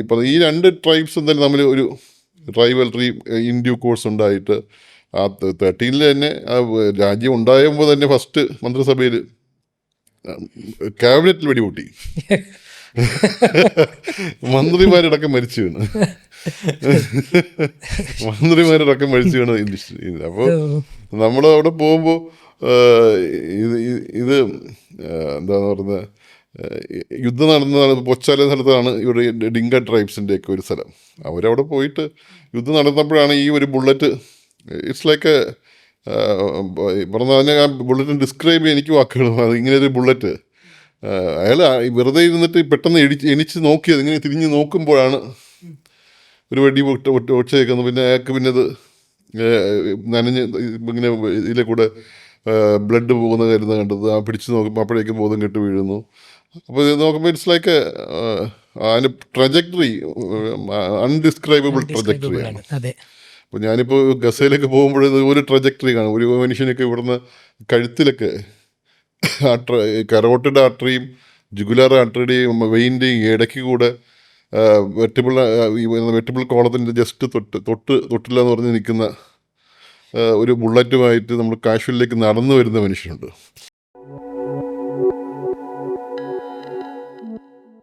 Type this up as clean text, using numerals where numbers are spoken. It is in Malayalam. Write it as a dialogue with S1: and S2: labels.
S1: ഇപ്പം ഈ രണ്ട് ട്രൈബ്സ് എന്തായാലും തമ്മിൽ ഒരു റൈവൽറി ഇൻ ഡ്യൂ കോഴ്സ് ഉണ്ടായിട്ട് ആ 13 തന്നെ ആ രാജ്യം ഉണ്ടാകുമ്പോൾ തന്നെ ഫസ്റ്റ് മന്ത്രിസഭയിൽ ക്യാബിനറ്റിൽ വെടിപൊട്ടി. മന്ത്രിമാരടക്കം മരിച്ചു വീണ്. മന്ത്രിമാരടക്കം മരിച്ചു വീണ്. അപ്പോൾ നമ്മൾ അവിടെ പോകുമ്പോൾ ഇത് എന്താന്ന് പറയുന്നത്, യുദ്ധം നടന്നതാണ് പൊച്ചാല സ്ഥലത്താണ് ഇവിടെ ഡിങ്ക ട്രൈബ്സിൻ്റെ ഒക്കെ ഒരു സ്ഥലം. അവരവിടെ പോയിട്ട് യുദ്ധം നടന്നപ്പോഴാണ് ഈ ഒരു ബുള്ളറ്റ്, ഇറ്റ്സ് ലൈക്ക് പറഞ്ഞ ആ ബുള്ളറ്റിന് ഡിസ്ക്രൈബ് ചെയ്യാൻ എനിക്ക് വാക്കുകൾ, അത് ഇങ്ങനെ ഒരു ബുള്ളറ്റ് അയാൾ വെറുതെ ഇരുന്നിട്ട് പെട്ടെന്ന് എണിച്ച് നോക്കിയത്, ഇങ്ങനെ തിരിഞ്ഞ് നോക്കുമ്പോഴാണ് ഒരു വെടി ഒച്ച കേൾക്കുന്നത്. പിന്നെ അയാൾക്ക് പിന്നെ അത് നനഞ്ഞ് ഇങ്ങനെ ഇതിലെ കൂടെ ബ്ലഡ് പോകുന്ന കരുതുന്ന കണ്ടത്. ആ പിടിച്ച് നോക്കുമ്പോൾ അപ്പോഴേക്കും ബോധം കെട്ട് വീഴുന്നു. അപ്പോൾ ഇത് നോക്കുമ്പോൾ ഇറ്റ്സ് ലൈക്ക് അതിൻ്റെ ട്രജക്ടറി അൺഡിസ്ക്രൈബബിൾ ട്രജക്ടറിയാണ്. അപ്പോൾ ഞാനിപ്പോൾ ഗസയിലൊക്കെ പോകുമ്പോൾ ഒരു ട്രജക്ടറി കാണും. ഒരു മനുഷ്യനൊക്കെ ഇവിടുന്ന് കഴുത്തിലൊക്കെ കരോട്ടിഡ് ആർട്ടറിയും ജുഗുലാർ ആർട്ടറിയുടെയും വെയിൻ്റെയും ഇടയ്ക്ക് കൂടെ വെർട്ടിബിൾ കോളത്തിൻ്റെ ജസ്റ്റ് തൊട്ടില്ല എന്ന് പറഞ്ഞ് നിൽക്കുന്ന ഒരു ബുള്ളറ്റുമായിട്ട് നമ്മൾ കാഷ്വലിലേക്ക് നടന്നു വരുന്ന മനുഷ്യനുണ്ട്.